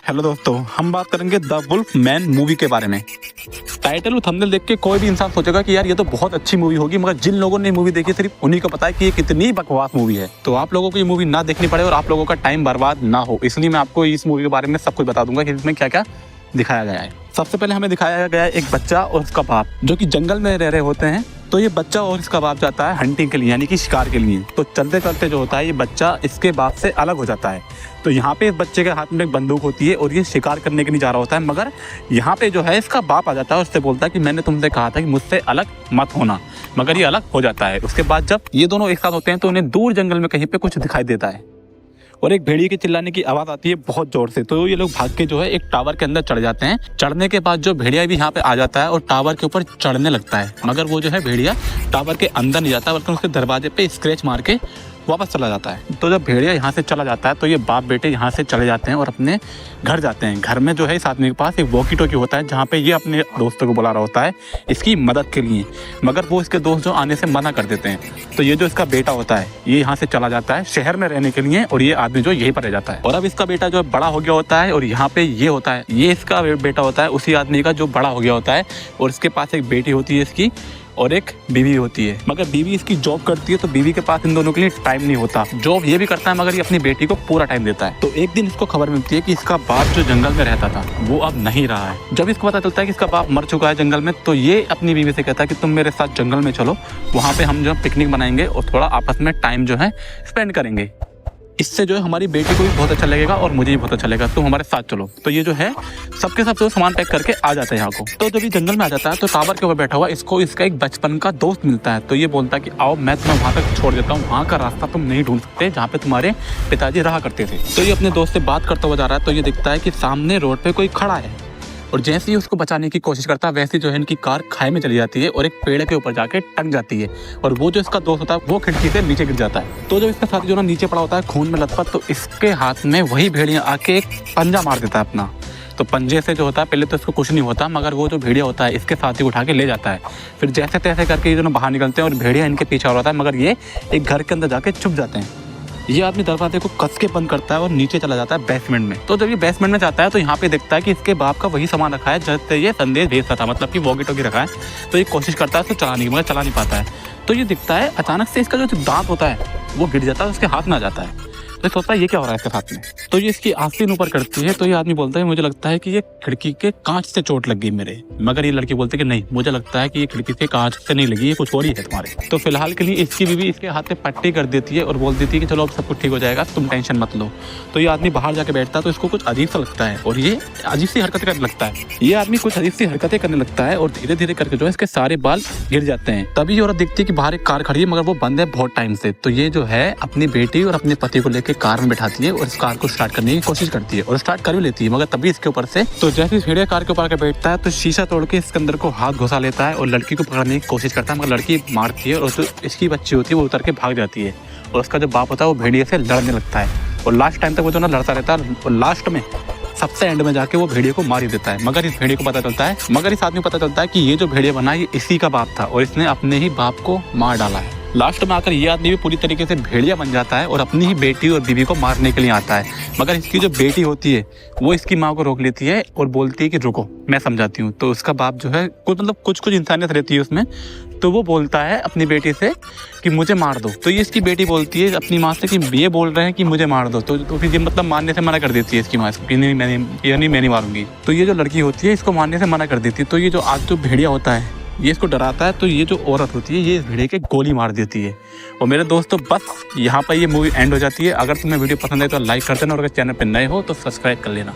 Hello दोस्तों, हम बात करेंगे द वुल्फ मैन मूवी के बारे में। टाइटल और थंबनेल देख के कोई भी इंसान सोचेगा कि यार ये तो बहुत अच्छी मूवी होगी, मगर जिन लोगों ने मूवी देखी सिर्फ उन्हीं को पता है कि ये कितनी बकवास मूवी है। तो आप लोगों को ये मूवी ना देखनी पड़े और आप लोगों का टाइम बर्बाद ना हो, इसलिए मैं आपको इस मूवी के बारे में सब कुछ बता दूंगा कि इसमें क्या क्या दिखाया गया है। सबसे पहले हमें दिखाया गया है एक बच्चा और उसका बाप जो कि जंगल में रह रहे होते हैं। तो ये बच्चा और इसका बाप जाता है हंटिंग के लिए, यानी कि शिकार के लिए। तो चलते चलते जो होता है ये बच्चा इसके बाप से अलग हो जाता है। तो यहाँ पे इस बच्चे के हाथ में एक बंदूक होती है और ये शिकार करने के लिए जा रहा होता है, मगर यहाँ पे जो है इसका बाप आ जाता है और उससे बोलता है कि मैंने तुमसे कहा था कि मुझसे अलग मत होना, मगर ये अलग हो जाता है। उसके बाद जब ये दोनों एक साथ होते हैं तो उन्हें दूर जंगल में कहीं पे कुछ दिखाई देता है और एक भेड़िए के चिल्लाने की आवाज़ आती है बहुत जोर से। तो ये लोग भाग के जो है एक टावर के अंदर चढ़ जाते हैं। चढ़ने के बाद जो भेड़िया भी यहाँ पे आ जाता है और टावर के ऊपर चढ़ने लगता है, मगर वो जो है भेड़िया टावर के अंदर नहीं जाता बल्कि उसके दरवाजे पे स्क्रैच मार के वापस चला जाता है। तो जब भेड़िया यहाँ से चला जाता है तो ये बाप बेटे यहाँ से चले जाते हैं और अपने घर जाते हैं। घर में जो है इस आदमी के पास एक वॉकी टॉकी होता है जहाँ पे ये अपने दोस्तों को बुला रहा होता है इसकी मदद के लिए, मगर वो इसके दोस्त जो आने से मना कर देते हैं। तो ये जो इसका बेटा होता है ये यहाँ से चला जाता है शहर में रहने के लिए और ये आदमी जो यहीं पर रह जाता है। और अब इसका बेटा जो बड़ा हो गया होता है और यहाँ पे ये होता है, ये इसका बेटा होता है उसी आदमी का जो बड़ा हो गया होता है और इसके पास एक बेटी होती है इसकी और एक बीवी होती है। मगर बीवी इसकी जॉब करती है तो बीवी के पास इन दोनों के लिए टाइम नहीं होता। जॉब ये भी करता है मगर ये अपनी बेटी को पूरा टाइम देता है। तो एक दिन इसको खबर मिलती है कि इसका बाप जो जंगल में रहता था वो अब नहीं रहा है। जब इसको पता चलता है कि इसका बाप मर चुका है जंगल में, तो ये अपनी बीवी से कहता है कि तुम मेरे साथ जंगल में चलो, वहाँ पे हम जो पिकनिक बनाएंगे और थोड़ा आपस में टाइम जो है स्पेंड करेंगे। इससे जो है हमारी बेटी को भी बहुत अच्छा लगेगा और मुझे भी बहुत अच्छा लगेगा, तुम हमारे साथ चलो। तो ये जो है सबके सब जो सामान पैक करके आ जाता है यहाँ को। तो जब ये जंगल में आ जाता है तो टावर के ऊपर बैठा हुआ इसको इसका एक बचपन का दोस्त मिलता है। तो ये बोलता है कि आओ मैं तुम्हें वहाँ तक छोड़ देता हूँ, वहाँ का रास्ता तुम नहीं ढूंढ सकते जहाँ पे तुम्हारे पिताजी रहा करते थे। तो ये अपने दोस्त से बात करता हुआ जा रहा है तो ये दिखता है कि सामने रोड पे कोई खड़ा है और जैसे ही उसको बचाने की कोशिश करता है वैसे जो है इनकी कार खाई में चली जाती है और एक पेड़ के ऊपर जाके टंग जाती है और वो जो इसका दोस्त होता है वो खिड़की से नीचे गिर जाता है। तो जब इसका साथी जो ना नीचे पड़ा होता है खून में लथपथ, तो इसके हाथ में वही भेड़िया आके एक पंजा मार देता है अपना। तो पंजे से जो होता है पहले तो इसको कुछ नहीं होता, मगर वो जो भेड़िया होता है इसके साथी उठा के ले जाता है। फिर जैसे तैसे करके ये दोनों बाहर निकलते हैं और भेड़िया इनके पीछे हो रहा है, मगर ये एक घर के अंदर जाके छुप जाते हैं। ये आदमी दरवाजे को कस के बंद करता है और नीचे चला जाता है बेसमेंट में। तो जब ये बेसमेंट में जाता है तो यहाँ पे देखता है कि इसके बाप का वही सामान रखा है जैसे ये संदेश भेजता था, मतलब कि वॉकी टॉकी रखा है। तो ये कोशिश करता है उसको चलाने की, मगर चला नहीं पाता है। तो ये दिखता है अचानक से इसका जो दांत होता है वो गिर जाता है, उसके हाथ में आ जाता है। तो सोचता है ये क्या हो रहा है इसके साथ में। तो ये इसकी आस्तीन ऊपर करती है तो ये आदमी बोलता है मुझे लगता है कि ये खिड़की के कांच से चोट लग गई मेरे, मगर ये लड़की बोलती है कि नहीं, मुझे लगता है कि ये खिड़की के कांच से नहीं लगी, ये कुछ और ही है तुम्हारे। तो फिलहाल के लिए इसकी बीवी इसके हाथ में पट्टी कर देती है और बोल देती है कि चलो अब सब कुछ ठीक हो जाएगा, तुम टेंशन मत लो। तो ये आदमी बाहर जाके बैठता है तो इसको कुछ अजीब सा लगता है और ये अजीब सी हरकतें करने लगता है। ये आदमी कुछ अजीब सी हरकतें करने लगता है और धीरे धीरे करके जो है इसके सारे बाल गिर जाते हैं। तभी औरत दिखती है कि बाहर एक कार खड़ी है मगर वो बंद है बहुत टाइम से। तो ये जो है अपनी बेटी और अपने पति को लेकर कार में बैठाती है और इस कार को स्टार्ट करने की कोशिश करती है और स्टार्ट कर भी लेती है, मगर तभी इसके ऊपर से तो जैसे इस भेड़िया कार के ऊपर आकर बैठता है तो शीशा तोड़ के इसके अंदर को हाथ घुसा लेता है और लड़की को पकड़ने की कोशिश करता है, मगर लड़की मारती है और जो इसकी बच्ची होती है वो उतर के भाग जाती है और उसका जो बाप होता है वो भेड़िया से लड़ने लगता है और लास्ट टाइम तक वो जो ना लड़ता रहता है और लास्ट में सबसे एंड में जाके वो भेड़िया को मार ही देता है। मगर इस भेड़िया को पता चलता है, मगर इस आदमी को पता चलता है कि ये जो भेड़िया बना ये इसी का बाप था और इसने अपने ही बाप को मार डाला है। लास्ट में आकर ये आदमी भी पूरी तरीके से भेड़िया बन जाता है और अपनी ही बेटी और बीवी को मारने के लिए आता है, मगर इसकी जो बेटी होती है वो इसकी माँ को रोक लेती है और बोलती है कि रुको मैं समझाती हूँ। तो उसका बाप जो है कुछ इंसानियत रहती है उसमें, तो वो बोलता है अपनी बेटी से कि मुझे मार दो। तो ये इसकी बेटी बोलती है अपनी माँ से कि ये बोल रहे हैं कि मुझे मार दो। तो फिर ये मतलब मारने से मना कर देती है इसकी माँ इसको कि नहीं मैं नहीं मारूंगी। तो ये जो लड़की होती है इसको मारने से मना कर देती है। तो ये जो आज जो भेड़िया होता है ये इसको डराता है, तो ये जो औरत होती है ये इस भेड़िए के गोली मार देती है। और मेरे दोस्तों बस यहाँ पर ये मूवी एंड हो जाती है। अगर तुम्हें वीडियो पसंद है तो लाइक कर देना और अगर चैनल पर नए हो तो सब्सक्राइब कर लेना।